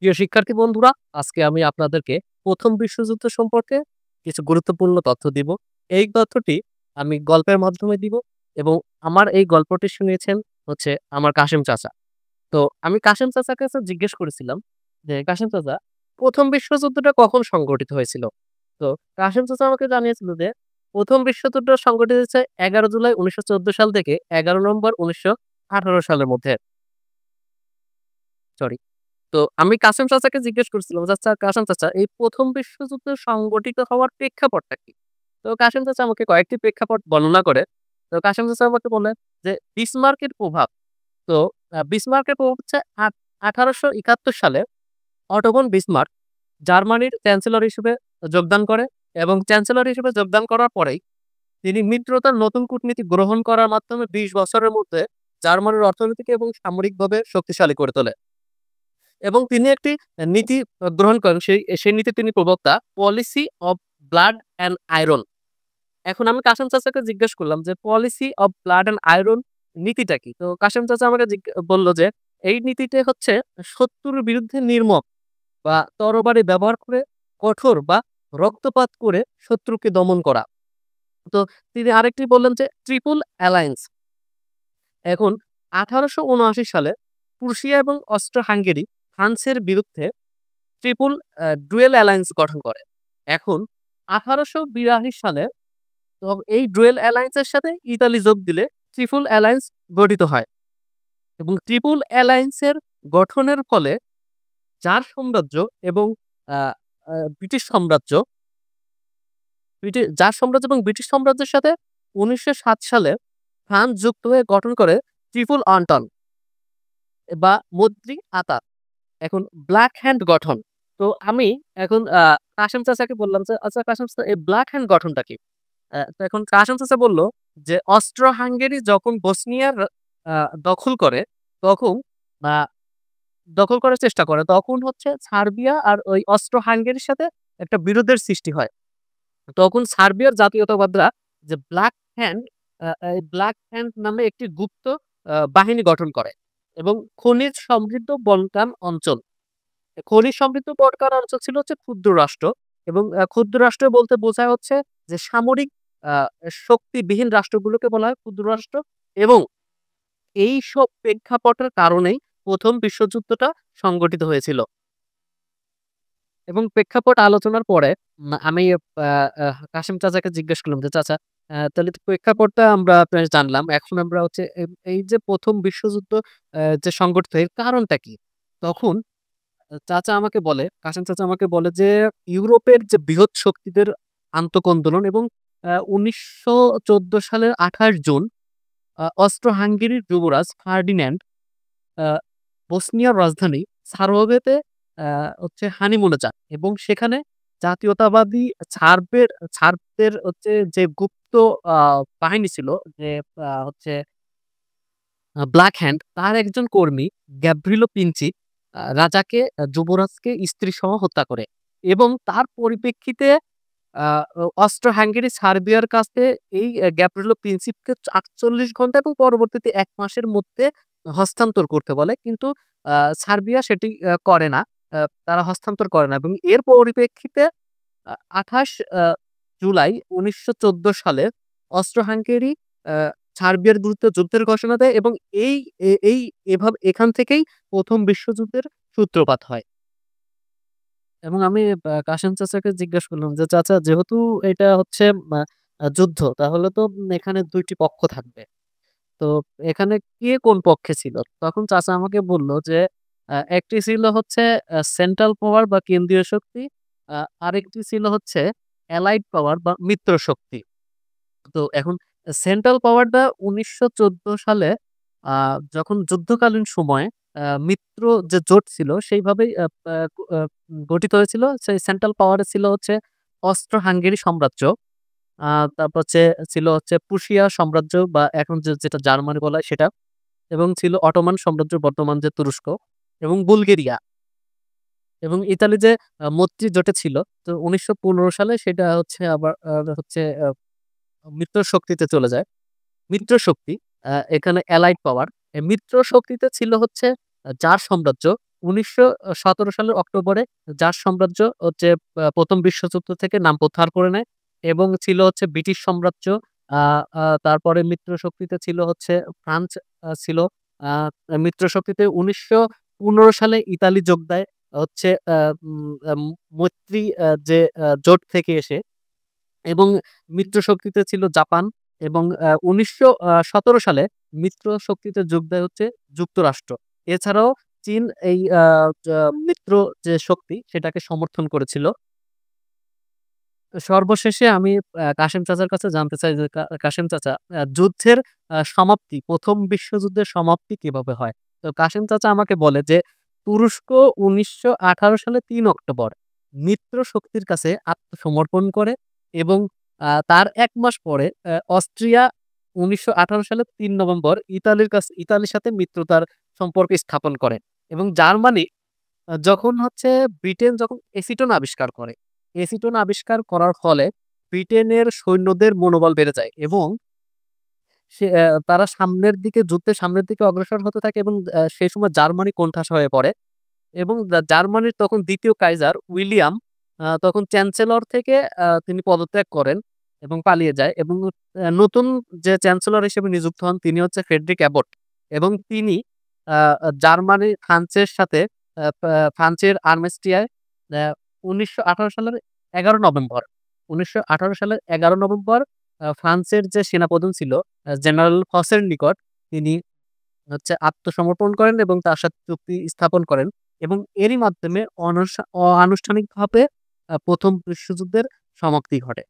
প্রিয় শিক্ষার্থী বন্ধুরা, আজকে আমি আপনাদেরকে প্রথম বিশ্বযুদ্ধ সম্পর্কে কিছু গুরুত্বপূর্ণ তথ্য দিব। এই তথ্যটি আমি গল্পের মাধ্যমে দিব এবং আমার এই গল্পটি শুনিয়েছেন হচ্ছে আমার কাশেম চাচা। তো আমি কাশেম চাচার কাছে জিজ্ঞেস করেছিলাম যে, "কাশেম চাচা, প্রথম বিশ্বযুদ্ধটা কখন সংঘটিত হয়েছিল?" তো কাশেম চাচা আমাকে জানিয়েছিল যে, প্রথম বিশ্বযুদ্ধ সংঘটিত হয়েছে ১১ জুলাই ১৯১৪ সাল থেকে ১১ নভেম্বর ১৯১৮ সালের মধ্যে। সরি। তো আমি কাসেম চাচাকে জিজ্ঞেস করছিলাম, "চাচা, কাসেম চাচা, এই ১ম বিশ্বযুদ্ধ সংগঠিত হওয়ার প্রেক্ষাপটটা কি?" তো কাসেম চাচা আমাকে কয়েকটি প্রেক্ষাপট বর্ণনা করে। তো কাসেম চাচা আমাকে বললেন যে, বিসমার্কের প্রভাব। তো বিসমার্কের প্রভাব হচ্ছে ১৮৭১ সালে অটো ফন বিসমার্ক জার্মানির চ্যান্সেলর হিসেবে যোগদান করে এবং চ্যান্সেলর হিসেবে যোগদান করার পরেই তিনি মিত্রতার নতুন কূটনীতি গ্রহণ করার মাধ্যমে ২০ বছরের মধ্যে জার্মানির অর্থনীতিকে এবং সামরিকভাবে শক্তিশালী করে তোলে। এবং তিনি একটি নীতি গ্রহণ করেন। সেই নীতির তিনি প্রবক্তা, policy of blood and iron. এখন আমি কাসেম চাচাকে জিজ্ঞেস করলাম যে, policy of blood and iron নীতিটা কি? তো কাসেম চাচা আমাকে বলল যে, এই নীতিটা হচ্ছে শত্রুর বিরুদ্ধে নির্মম বা তরবারি ব্যবহার করে কঠোর বা রক্তপাত করে শত্রুকে দমন করা। তো তিনি আরেকটি বললেন যে, ট্রিপল অ্যালায়েন্স। এখন ১৮৭৯ সালে প্রুশিয়া এবং অস্ট্রো-হাঙ্গেরি ফ্রান্সের বিরুদ্ধে ট্রিপল ডুয়েল অ্যালায়েন্স গঠন করে। এখন ১৮৮২ সালে তো এই ডুয়েল অ্যালায়েন্স এর সাথে ইতালি যোগ দিলে ট্রিপল অ্যালায়েন্স গঠিত হয় এবং ট্রিপল অ্যালায়েন্স এর গঠনের ফলে জার সাম্রাজ্য এবং আ আ ব্রিটিশ সাম্রাজ্য জার সাম্রাজ্য এবং ব্রিটিশ সাম্রাজ্যের সাথে ১৯০৭ সালে ফ্রান্স যুক্ত হয়ে গঠন করে ট্রিপল আentente বা মৈত্রী আতা। এখন ব্ল্যাক হ্যান্ড গঠন। তো আমি এখন কাশেম চাচাকে বললাম যে, "আচ্ছা কাশেম চাচা, এই ব্ল্যাক হ্যান্ড গঠনটা কি?" তো এখন কাশেম চাচা বলল যে, "অস্ট্রো-হাঙ্গেরি যখন বসনিয়ার আ দখল করে, তখন আ দখল করার চেষ্টা করে, তখন হচ্ছে সার্বিয়া আর ওই অস্ট্রো-হাঙ্গেরির সাথে একটা বিরোধের সৃষ্টি হয়। তখন সার্বিয়ার জাতীয়তাবাদীরা যে ব্ল্যাক হ্যান্ড এই ব্ল্যাক হ্যান্ড নামে একটি গুপ্ত বাহিনী গঠন করে এবং খনিজ সমৃদ্ধ বলকান অঞ্চল খনিজ সমৃদ্ধ বলকান অঞ্চল ছিল হচ্ছে ক্ষুদ্র রাষ্ট্র এবং ক্ষুদ্র রাষ্ট্র বলতে বোঝায় হচ্ছে যে সামরিক আ শক্তিবিহীন রাষ্ট্রগুলোকে বলা হয় ক্ষুদ্র রাষ্ট্র এবং এইসব প্রেক্ষাপটের কারণেই ১ম বিশ্বযুদ্ধটা সংগঠিত হয়েছিল। এবং প্রেক্ষাপট আলোচনার পরে আমি আ আহ কাশেম চাচাকে জিজ্ঞেস করলাম যে, "চাচা, তাহলে তো প্রেক্ষাপটটা আমরা বেশ জানলাম। এখন আমরা হচ্ছে এই যে ১ম বিশ্বযুদ্ধ যে সংগঠিত এর কারণটা কি?" তখন কাশেম চাচা আমাকে বলে যে, ইউরোপের যে বৃহৎ শক্তিদের আন্তঃকন্দোলন এবং ১৯১৪ সালের ২৮ জুন অস্ট্রো-হাঙ্গেরির যুবরাজ ফার্ডিন্যান্ড আ বসনিয়ার রাজধানী সারায়েভোতে আ হচ্ছে হানিমুনে যান এবং সেখানে জাতীয়তাবাদী সার্বদের হচ্ছে যে গুপ্ত আ বাহিনী ছিল যে হচ্ছে ব্ল্যাক হ্যান্ড তার একজন কর্মী গ্যাব্রিলো পিঞ্চি রাজাকে যুবরাজকে স্ত্রীসহ হত্যা করে এবং তার পরিপ্রেক্ষিতে আ অস্ট্রো-হাঙ্গেরি সার্বিয়ার কাছে এই গ্যাব্রিয়েলো প্রিন্সিপকে ৪৮ ঘন্টা এবং পরবর্তীতে ১ মাসের মধ্যে হস্তান্তর করতে বলে। কিন্তু আ সার্বিয়া সেটি করে না। আ তারা হস্তান্তর করে না এবং এর পরিপ্রেক্ষিতে ২৮ আ জুলাই ১৯১৪ সালে অস্ট্রো-হাঙ্গেরি আ সার্বিয়ার বিরুদ্ধে যুদ্ধের ঘোষণা দেয় এবং এই এ এই এভাবে এখান থেকেই ১ম বিশ্বযুদ্ধের সূত্রপাত হয়। এবং আমি কাশেম চাচাকে জিজ্ঞেস করলাম যে, "চাচা, যেহেতু এটা হচ্ছে মা আ যুদ্ধ, তাহলে তো এখানে ২ টি পক্ষ থাকবে। তো এখানে কে কোন পক্ষে ছিল?" তখন চাচা আমাকে বলল যে, একটি ছিল হচ্ছে সেন্ট্রাল পাওয়ার বা কেন্দ্রীয় শক্তি, আ আরেকটি ছিল হচ্ছে অ্যালাইড পাওয়ার বা মিত্র শক্তি। তো এখন সেন্ট্রাল পাওয়ারটা ১৯১৪ সালে আ যখন যুদ্ধকালীন সময়ে মিত্র যে জোট ছিল সেইভাবেই আ আ আ গঠিত হয়েছিল। সেই সেন্ট্রাল পাওয়ারে ছিল হচ্ছে অস্ট্রো-হাঙ্গেরি সাম্রাজ্য। আ তারপর ছিল হচ্ছে প্রুশিয়া সাম্রাজ্য বা এখন যেটা জার্মানি বলা হয় সেটা এবং ছিল অটোমান সাম্রাজ্য বর্তমান যে তুরস্ক এবং বুলগেরিয়া এবং ইতালি যে মৈত্রী জোটে ছিল। তো ১৯১৫ সালে সেটা হচ্ছে আবার হচ্ছে মিত্র শক্তিতে চলে যায়। মিত্র শক্তি এখানে এলাইড পাওয়ার। মিত্র শক্তিতে ছিল হচ্ছে জার সাম্রাজ্য 1917 সালের অক্টোবরে জার সাম্রাজ্য হচ্ছে প্রথম বিশ্বযুদ্ধ থেকে নাম প্রত্যাহার করে নেয় এবং ছিল হচ্ছে ব্রিটিশ সাম্রাজ্য। আ আ তারপরে মিত্রশক্তিতে ছিল হচ্ছে ফ্রান্স ছিল। আ মিত্রশক্তিতে 1915 সালে ইতালি যোগ দেয় হচ্ছে মৈত্রী যে জোট থেকে এসে, এবং মিত্রশক্তিতে ছিল জাপান, এবং ১৯১৭ সালে মিত্রশক্তিতে যোগ দেয় হচ্ছে যুক্তরাষ্ট্র। এছাড়াও চীন এই যা মিত্র যে শক্তি সেটাকে সমর্থন করেছিল। সর্বশেষে আমি কাশেম চাচার কাছে জানতে চাই যে কাশেম চাচা, যুদ্ধের সমাপ্তি, ১ম বিশ্বযুদ্ধের সমাপ্তি কিভাবে হয়? তো কাশেম চাচা আমাকে বলে যে তুরস্ক ১৯১৮ সালে ৩ অক্টোবর মিত্র শক্তির কাছে আত্মসমর্পণ করে, এবং তার ১ মাস পরে অস্ট্রিয়া ১৯১৮ সালের ৩ নভেম্বর ইতালির সাথে মিত্রতার সম্পর্ক স্থাপন করে, এবং জার্মানি যখন হচ্ছে ব্রিটেন যখন এসিটন আবিষ্কার করে, এসিটন আবিষ্কার করার ফলে ব্রিটেনের সৈন্যদের মনোবল বেড়ে যায়, এবং তারা যুদ্ধের সামনের দিকে অগ্রসর হতে থাকে, এবং সেই সময় জার্মানি কোণঠাসা হয়ে পড়ে, এবং জার্মানির তখন ২য় কাইজার উইলিয়াম তখন চ্যান্সেলর থেকে তিনি পদত্যাগ করেন এবং পালিয়ে যায়, এবং নতুন যে চ্যান্সেলর হিসেবে নিযুক্ত হন তিনি হচ্ছে ফ্রেডরিক অ্যাবট, এবং তিনি আ ফ্রান্সের সাথে ফ্রান্সের আর্মিস্টিয়ায় আ ১৯১৮ সালের ১১ নভেম্বর ১৯১৮ সালের ১১ নভেম্বর ফ্রান্সের যে সেনাপ্রধান ছিল জেনারেল ফসের নিকট তিনি হচ্ছে আত্মসমর্পণ করেন এবং তার সাথে চুক্তি স্থাপন করেন, এবং এরই মাধ্যমে অনানুষ্ঠানিকভাবে ১ম বিশ্বযুদ্ধের সমাপ্তি ঘটে।